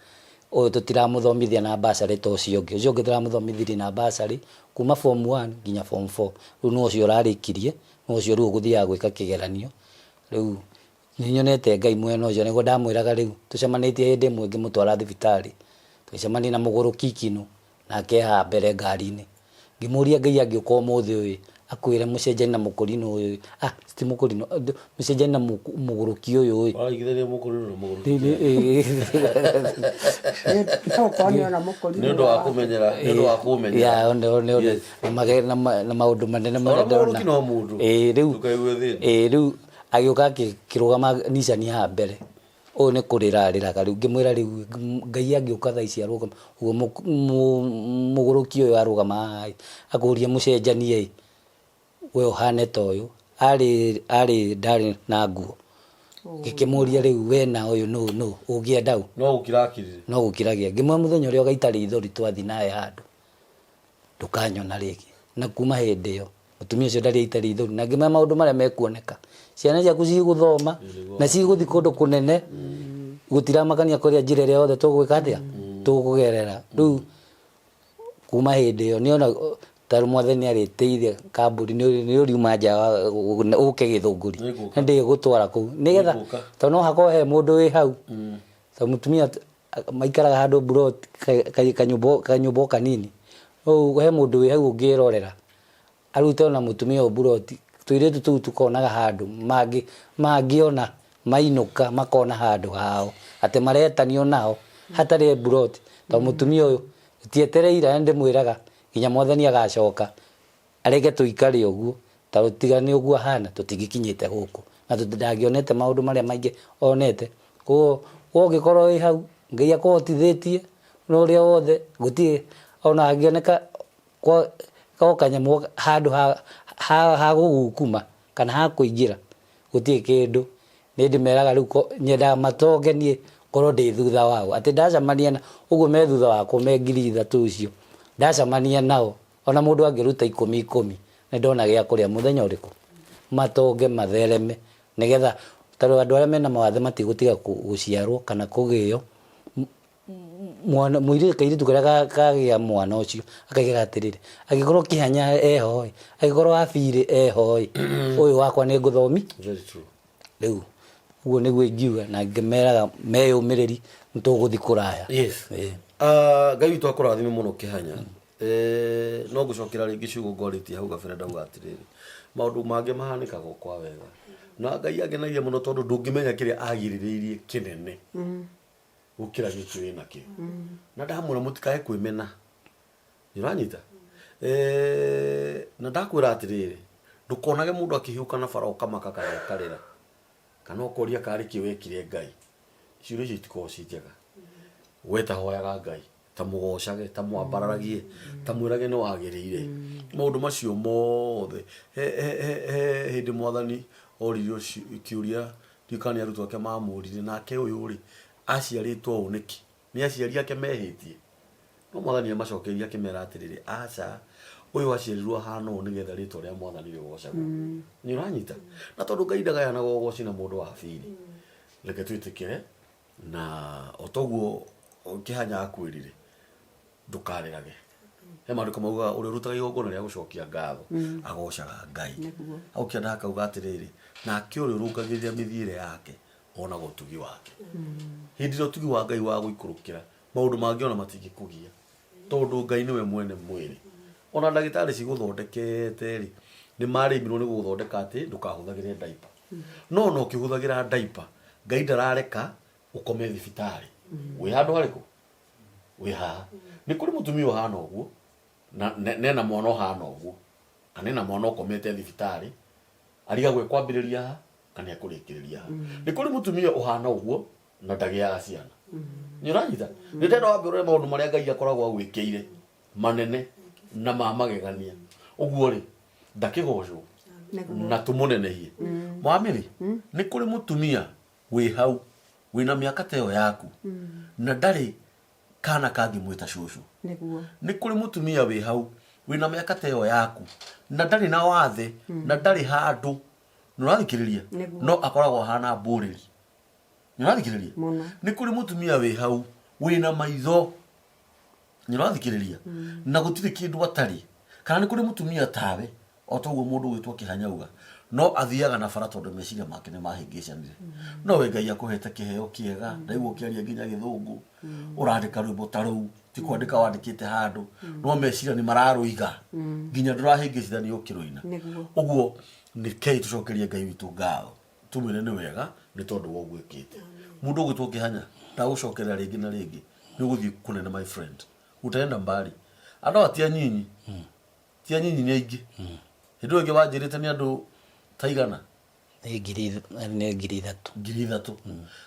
ũyũ tũtiramũthomithia na basarĩ ta ũcio ũngĩ tũramũthomithirie na basarĩ kuma form 1 nginya form 4 rĩu no ũcio ũrarĩkirie no ũcio rĩu ũgũthiaga gwĩka kĩgeranio rĩu nĩnyonete Ngai mwena ũcio nĩguo ndamwĩraga rĩu tũcemanĩtie hĩndĩ ĩmwe ngĩmũtwara thibitarĩ tũcemania na mũgũrũ kikino nake ha mbere ngari-inĩ ngĩmũria Ngai angĩũka ũmũthĩ ũyũ akwĩre mũcenjani na mũkũrinũ ũyũ ti mũkũrinũ mũcenjani na mũgũrũki ũyũ ũyũ waigithania mũkũrinũ na mũgũrũki nĩ ũndũ wa kũmenyera nĩ ũndũ wa kũmenya na maũndũ manene mũgũrũki no mũndũ rĩu agĩũka akĩrũgama nicani ha mbere ũyũ nĩ kũrĩrarĩraga rĩu ngĩmwĩra rĩu Ngai angĩũka thaa ici arũgama ũguo mũgũrũki ũyũ arũgama akũria mũcenjani we ũhane ta ũyũ arĩ ndarĩ na nguo ngĩkĩmũria rĩu we na ũyũ no ũngĩenda no gũkiragia ngĩmwe mũthenya ũrĩa ũgaitarĩ ithori twathi naye handũ ndũkanyona rĩngĩ na kuma hĩndĩ ĩyo mũtumia ũcio ndarĩ aitarĩ ithori na ngĩmwe maũndũ marĩa mekuoneka ciana ciaku cigũthoma na cigũthi kũndũ kũnene gũtiramakania kũrĩa njĩra ĩrĩa yothe tũgwĩka atĩa tũkũgerera rĩu kuma hĩndĩ ĩyo nĩona tarũ mwathani arĩteithia kambũri nĩ ũriuma nja ũke Gĩthũngũri ndĩ gũtwara kũu nĩgetha tondũ no hakorwo he mũndũ wĩ hau tondũ mũtumia maikaraga handũ buroti kanyũmba kanini he mũndũ wĩ hau ũngĩrorera arute ona mũtumia ũyũ buroti tũirĩtu tũu tũkonaga handũ mangĩona mainũka makona handũ hao atĩ maretanio nao hatarĩ buroti tondũ mũtumia ũyũ tietereire ndĩmwĩraga nginya mwathani agacoka areke tũikare ũguo tondũ tiga nĩ ũguo hana tũtingĩkinyĩte gũkũ na ndangĩonete maũndũ marĩa maingĩ onete koguo ũngĩkorwo wĩ hau Ngai akũhotithĩtie n'ũrĩa wothe gũtirĩ ona angĩoneka kwa kanyamũ handũ ha gũgukuma kana ha kũingĩra gũtirĩ kĩndũ nĩ ndĩmeraga rĩu nyendaga matongenie korwo ndĩ thutha wao atĩ ndacemania na ũguo me thutha wakwa me 3,000 ũcio ndacemania nao ona mũndũ angĩruta 10 nĩ ndona gĩa kũrĩa mũthenya ũrĩkũ matonge mathereme nĩgetha tarũ andũ arĩa mena mawathe matigũtiga gũciarwo kana kũgĩo mwana mũirĩtu kairĩtu karĩa kagĩa mwana ũcio akaigaga atĩrĩrĩ angĩkorwo Kĩhanya eho angĩkorwo Afire eho ũyũ wakwa nĩ ngũthomi rĩu ũguo nĩguo ingiuga na ngĩmeraga meyũmĩrĩri nĩtũgũthi kũraya Ngai witũ akũrathime mũno Kĩhanya no ngũcokera rĩngĩ ciugo ngwarĩtie hau gabere ndauga atĩrĩrĩ maũndũ mangĩ mahanĩkaga kwa wega na Ngai agenagia mũno tondũ ndũngĩmenya kĩrĩa agirĩrĩirie kĩnene gũkĩra gĩkĩ wĩ nakĩo na ndamwĩra mũtikae kwĩmena nĩũranyita na ndakwĩra atĩrĩrĩ ndũkonage mũndũ akĩhiũka na bara ũkamaka kana ũkarĩra kana ũkoria karĩ kĩ wekire Ngai ciũria icio itikoragwo ci njega we ta hoyaga Ngai ta mũgocage ta mwambararagie ta mwĩrage nĩ wagĩrĩire maũndũ macio mothe hĩndĩ mwathani oririo kĩũria ndikani arutwo ake mamũrire nake ũyũ rĩ aciarĩtwo ũũ nĩkĩ nĩ aciari ake mehĩtie no mwathani amacokeria kimera atiriri aca uyu wacirirwo hana u nigetha ritwa ria mwathani rigocagwo ni uranyita na tondu Ngai ndagayana gogoci na mundu wa biri reke twitikire na otoguo ukihanya akwirire ndukarerage he maandiko mauga uri rutaga igongona ria gucokia ngatho agocaga Ngai au kianda akauga atiriri na akiuri rungagirira mithiire yake ona gutugi wake hindi ro tugi wa Ngai wa guikurukira maundu mangi ona matingikugia tondu Ngai niwe mwene mwiri ona ndagitari ciguthondekete ri ni marimirwo ni guthondeka ati ndukahuthagire diaper no ukihuthagira diaper Ngai ndarareka ukome thibitari wi handu hariku wi ha ni kuri mutumia hana uguo na nena mwana hana uguo kanena mwana ukomete thibitari ariga gwe kwambiriria kana yakurikiria ni kuri mutumia uhana uguo na ndagia ciana ni uranyita ni ndenda wambirore maundu maria Ngai akoragwo agwikiire manene na mamagegania uguo ri ndakigocwo na tumunenehie mwamiri ni kuri mutumia wi hau wina miaka teyo yaku na ndari kana kangi mwita shushu ni kuri mutumia wi hau wina miaka teyo yaku na ndari na wathe na ndari handu nurathikiriria no akoragwo hana mburiri nurathikiriria ni kuri mutumia wi hau wina maitho nurathikiriria na gutire kindu atari kana ni kuri mutumia tawe otoguo mundu gwitwo kihanyauga no athiaga na bara tondu meciria make ni mahingicanire no we Ngai akuhete kiheo kiega ndaigwo kiaria nginya githungu urandika rwimbo taruu ti kwandika wandikite handu no meciria ni mararuiga nginya ndurahingicithania ukiruina uguo ni kei tucokerie Ngai witu ngatho tumwire ni wega ni tondu wo gwikite mundu gwitwo kihanya ndagucokerera ringi na ringi ni guthii kunene my friend utaenda mbali ando atia nyinyi tia nyinyi ni aingi hindu ingi wanjirite ni andu taigana ngiri ithatu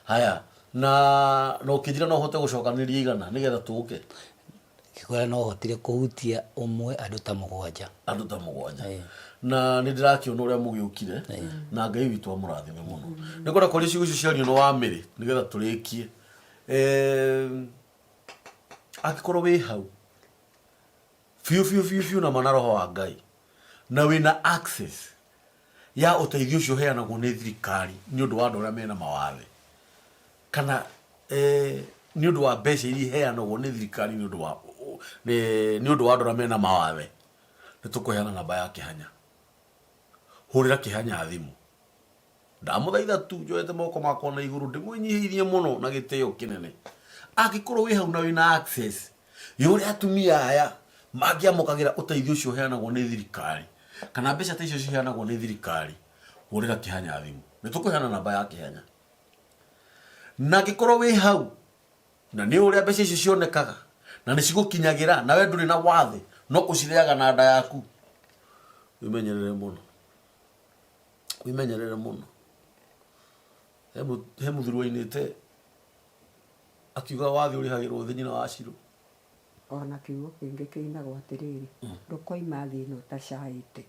haya na no kijira no hote gucokaniria igana nigetha tuke kigora no hotire kuhutia umwe andu ta mugwanja na ni ndirakiona uria mugiukire na Ngai witu amurathime muno nikora kuri ciugo ciario no wamiri nigetha turikie akikorwo wi hau fiu na manaroho wa Ngai na wina access ya uteithio cio heanagwo ni thirikari ni undu wa andu aria mena mawathe kana ni undu wa mbeca iria heanagwo ni thirikari ni undu wa andu aria mena mawathe ni tukuheana namba ya kihanya hurira kihanya thimu ndamuthaitha tu njoete moko makwa na iguru ndimwinyihirie muno na gitio kinene akikorwo wi hau na wina access yuri atumia aya magiamukagira uteithio ucio heanagwo ni thirikari kana mbeca ta icio ciheanagwo ni thirikari hurira kihanya thimu ni tukuheana namba ya kihanya na gikorwo wi hau na ni uria mbeca icio cionekaga na ni cigukinyagira na we nduri na wathe no ucireaga na nda yaku wimenyerere muno he muthuru wainite akiuga wathi uri hagirwo thinyina wa Ciru ona kiugo kingi kiinagwo atiriri ndukoima thi no tacaite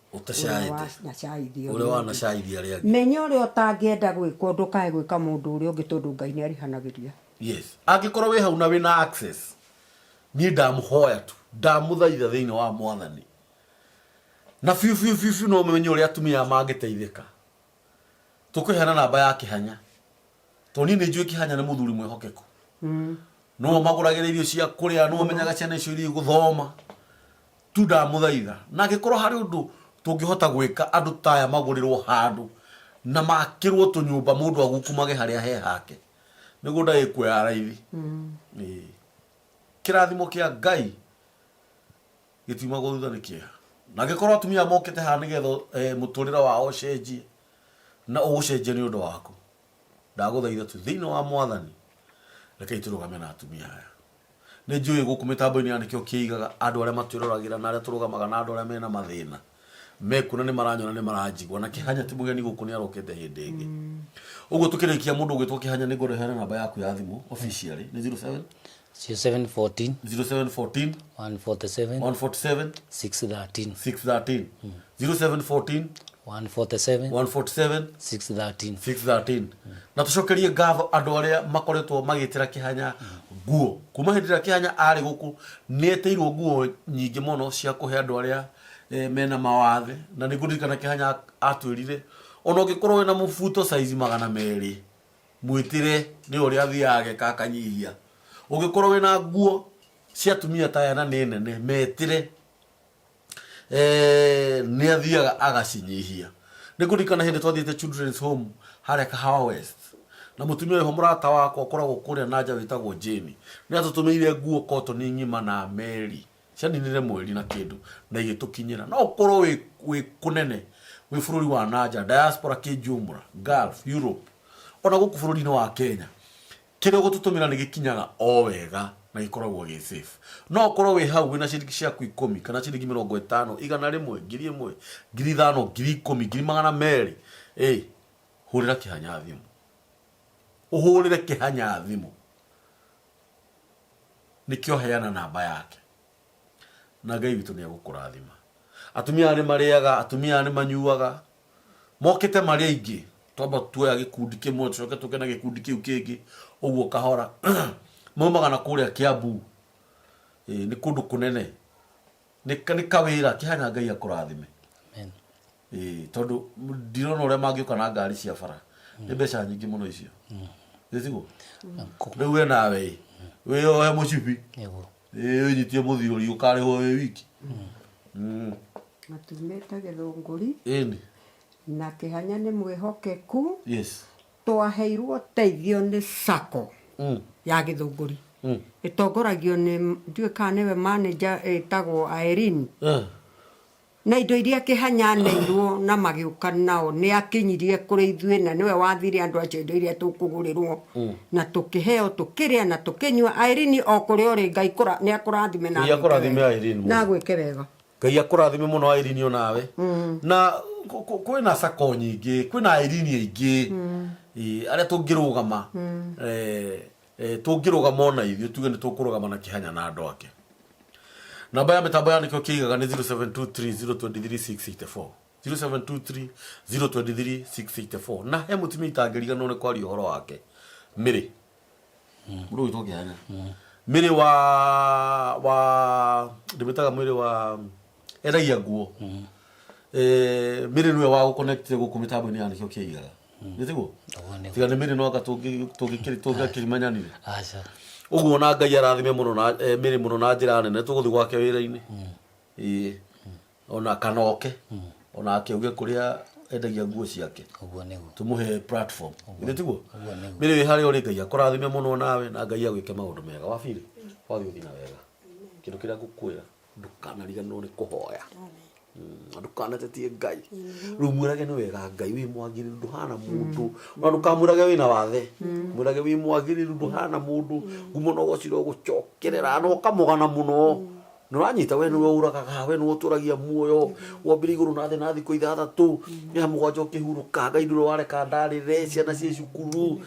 na caithio uri wana caithia ria menya uri utangienda gwikwo ndukae gwika mundu uri ungi tondu Ngai ni arihanagiria yes angikorwo wi hau na wina access ni ndamuhoya tu ndamuthaitha thiini wa mwathani na fiu no menye uri atumia mangiteithika tukuheana namba ya kihanya toni ni njui kihanya ni muthuri mwehokeku no maguragire irio cia kuria no menyaga ciana icio iri guthoma tu ndamuthaitha na gikorwo hari undu tungihota gwika andu taya magurirwo handu na makirwo tunyumba mundu agukumage haria he hake niguo ndagikuoya raithi kirathimo kia Ngai gitiuma guthutha ni kia na gikorwo atumia mokite ha nigetho muturira wao cenjie na ugucenjie ni undu waku ndaguthaitha tu thiini wa mwathani reke turugame na atumia aya ni njui guku mitambo-ini anikio kiigaga andu aria matwiroragira na aria turugamaga na andu aria mena mathina mekuna ni maranyona ni maranjigwa na kihanya ti mugeni guku ni arokete hindi ingi uguo tukirikia mundu gwitwo kihanya ni ngorehera namba yaku ya thimu officially ni 0714 147 613 0714 147 613 613 na tucokerie ngatho andu aria makoretwo magitira kihanya nguo kuma hindi ya Kihanya ari guku nieteirwo nguo nyingi muno cia kuhe andu aria mena mawathe na niguririkana Kihanya atwirire ona ungikorwo wina mubuto size 200 mwitire ni uria athiage kakanyihia ungikorwo wina nguo cia tumia ta yana ni nene metire ni athiaga agacinyihia niguririkana hindi twathiite children's home haria Kahawa West na mutumia ho murata wako koragwo kuria nanja witagwo Jane ni atutumeire nguo cotton ngima na meri cianinire mweri na kindu na igitukinyira no ukorwo wi kunene wi bururi wa nanja diaspora kijumura Gulf Europe ona guku bururi wa Kenya kire gututumira ni gikinyaga o wega na ikoragwo gi safe no ukorwo wi hau wina ciringi ciaku 10 kana ciringi 50 igana rimwe 1000 5,000 10,000 hurira Kihanya thimu uhurire Kihanya thimu nikio heana namba yake na Ngai witu ni agukurathima atumia ni mariaga atumia ni manyuaga mokite mari aingi toba tuoya gikundi kimwe tucoke tuke na gikundi kiu kingi uguo kahora maumaga na kuria Kiambu ni kundu kunene ni kawira Kihanya Ngai akurathime amen tondu ndirona uria mangioka na ngari cia bara ni mbeca nyingi muno icio nditigo riu we nawe we ohe mucibi yego unyitie muthiuri ukarihwo we wiki matumete Githunguri ini na Kihanya ni mwihokeku yes twaheirwo teithio ni sako ya Githunguri itongoragio ni ndiwe kana niwe manager etagwo Irene na indo iria Kihanya neirwo na magiuka nao ni akinyirie kuri ithue na niwe wathire andu acio indo iria tukugurirwo na tukiheo tukiria na tukinyua Irene okuri ori Ngai ni akurathime na Irene na gwike wega Ngai akurathime muno Irene onawe na kwina sako nyingi kwina Irene aingi aria tungirugama tungirugama ona ithio tuge ni tukurugama na Kihanya na andu ake namba ya mitambo ya nikio kiigaga ni 0723023684 0723023684 na he mutimi itangiriga no ne kwari uhoro wake miri muru wito Kihanya miri wa ndimetaga mwiri wa eragia nguo miri niwe wa connect guku mitambo ni ya nikio kiigaga nitiguo tiga ni miri no aka tungikimanyanire acha uguo na Ngai arathime muno na miri muno na njira nene tuguthi gwake wira-ini ona kanoke ona akiuge kuria endagia nguo ciake uguo nigu tumuhe platform nitiguo miri wi hari uri Ngai akurathime muno nawe na Ngai agwike maundu mega wabiri wathi uthina wega kindu kiria ngukwira ndukanariganwo ni kuhoya ndukanetetie Ngai riu mwirage ni wega Ngai wi mwagiriru nduhana mundu na ndukamwirage wina wathe mwirage wi mwagiriru nduhana mundu ngumo no gociro gucokerera no kamugana muno nuranyita we niwe uragaga we niwe uturagia muoyo wambire iguru na thi na thiko 6 ni hamugwanja ukihuruka Ngai nduro wareka ndarire ciana cie cukuru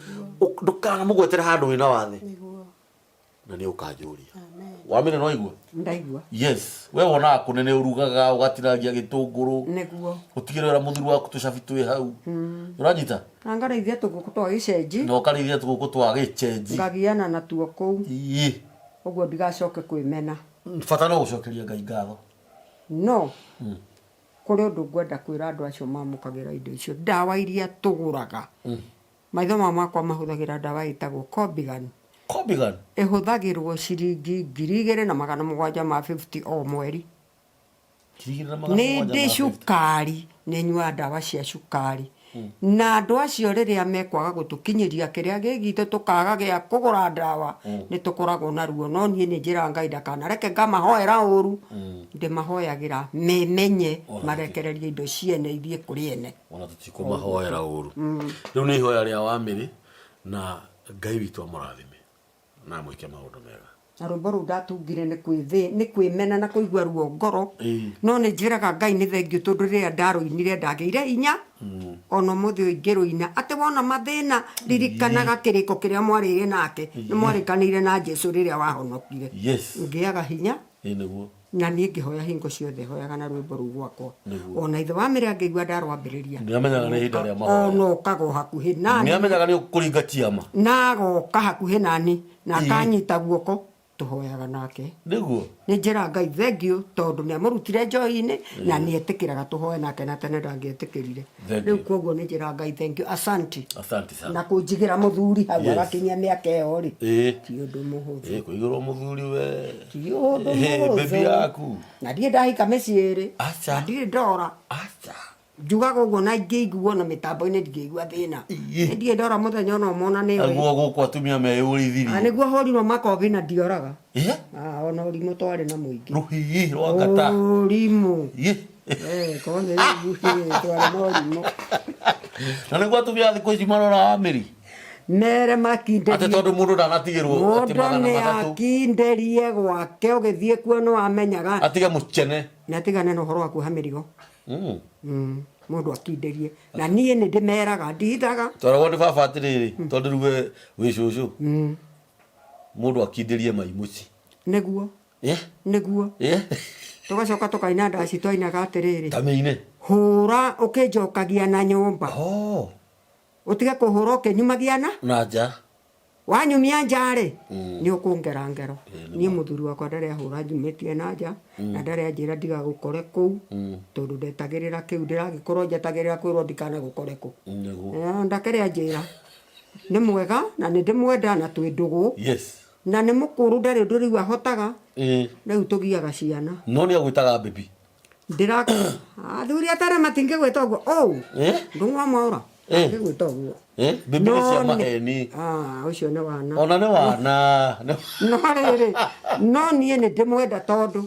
ndukana mugwetere handu wina wathe na ni ukanjuria wamire no igua ndaigua yes we wona kunene urugaga ugatiragia gitunguru niguo utigirira muthuru waku tucabi twi hau uranyita angareithia tuguku twa gicenji no kareithia tuguku twa gichenji ngagiana na tuo kuu ii uguo ndigacoke kwimena fata no gucokeria Ngai ngatho no kuri undu ngwenda kwira andu acio mamukagira indo icio dawa iria tuguraga maitho makwa mahuthagira dawa itagwo Cobigan ihuthagirwo ciringi 2,750 o mweri ni ndi cukari ni nyua dawa cia cukari na andu acio riria mekwaga gutukinyiria kiria gigite tukaga gia kugura dawa ni tukoragwo na ruo no nie ni njira Ngai ndakana reke ngamahoera uru ndimahoyagira memenye marekererie indo ciene ithie kuri ene ona tutikumahoera uru riu ni ihoya ria wamiri na Ngai witu amurathime na mwike maundu mega na rwimbo ru ndatungire ni kwimena na kuigua ruo ngoro no ni njiraga Ngai ni thengio tondu riria ndaruinire ndageire inya ona muthi ingiruina ati wona mathina ririkanaga kiriko kiria mwarire nake ni mwarikanire na Jesu riria wahonokire yes ngiaga hinya niguo na niĩ ngĩhoya hingo ciothe hoyaga na rwĩmbo rũu gwakwa ona ithe wa mĩrĩ angĩigua ndarwambĩrĩria nĩamenyaga nĩ ihinda rĩa mahoya ona ũkago hakuhĩ nani nĩamenyaga nĩ ũkũringatia ma na agoka hakuhĩ nani na akanyita guoko tũhoyaga nake nĩguo nĩ njĩra Ngai thengiũ tondũ nĩamũrutire njohi-inĩ na nĩetĩkĩraga tũhoe nake na tene ndangĩetĩkĩrire rĩu koguo nĩ njĩra Ngai thengiũ asante sana na kũnjigĩra mũthuri hau agakinyia mĩaka ĩyo rĩ ti ũndũ mũhũthũ kũigĩrwo mũthuri we ti ũndũ mũhũthũ bebi yaku na ndiĩ ndahika mĩciĩ ĩrĩ acha na ndirĩ ndora acha njugaga ũguo na ingĩiguo na mĩtambo-inĩ ndingĩigua thĩna ndiĩ ndora mũthenya ona ũmwe nĩ aguo gũkũ atumia meyũrithirie nĩguo hũrirwo makobi na ndioraga ona ũrimũ twarĩ na mũingĩ rũhihi rwa ngata ũrimũ kone twarĩ na ũrimũ na nĩguo atumia thikũ ici maroraga mĩri mere makinderie atĩ tondũ mũndũ ndanatigĩrwo mũndũ nĩ akinderie gwake ũgĩthiĩ kuo nĩ wamenyaga atige mũcene nĩ atigane na ũhoro wa kuoha mĩrigo mũndũ akinderie na niĩ nĩ ndĩmeraga ndithaga twaragwo nĩ baba atĩrĩrĩ tondũ rĩu wĩ cũcũ mũndũ akindĩrie mai mũci nĩguo nĩguo tũgacoka tũkaina ndaci twainaga atĩrĩrĩ tamĩine hũra ũkĩnjokagia na nyũmba ũtige kũhũra ũkĩnyumagia na nja wanyumia nja-rĩ nĩ ũkũngera ngero niĩ mũthuri wakwa ndarĩ ahũra njumĩtie na nja na ndarĩ anjĩra ndigagũkore kũu tondũ ndetagĩrĩra kĩu ndĩragĩkorwo njetagĩrĩra kwĩrwo ndikanagũkore kũu ndakĩrĩ anjĩra nĩ mwega na nĩ ndĩmwenda na twĩ ndũgũ na nĩ mũkũrũ ndarĩ ũndũ rĩu ahotaga rĩu tũgiaga ciana no nĩ agwĩtaga bebi athuri atarĩ matingĩgwĩta ũguo ndũng'wa mwaũra ngĩgwĩta ũguo bebi cia maheni ũcio nĩ wana ona nĩ wana no rĩrĩ no niĩ nĩ ndĩmwenda tondũ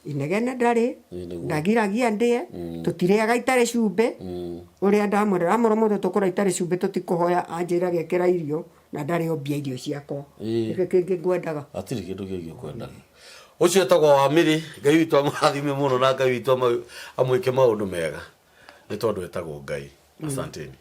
inegene ndarĩ ndagiragia ndĩe tũtirĩaga itarĩ cumbĩ ũrĩa ndamwendera mũrũmũthĩ tũkũra itarĩ cumbĩ tũtikũhoya anjĩra gĩkĩra irio na ndarĩ ombia irio ciakwa gĩkĩ kĩngĩ ngwendaga atirĩ kĩndũ kĩngĩ ũkwendaga ũcio etagwo Wamĩrĩ Ngai witũ amũrathime mũno na Ngai witũ amwĩke maũndũ mega nĩ tondũ etagwo Ngai asanteni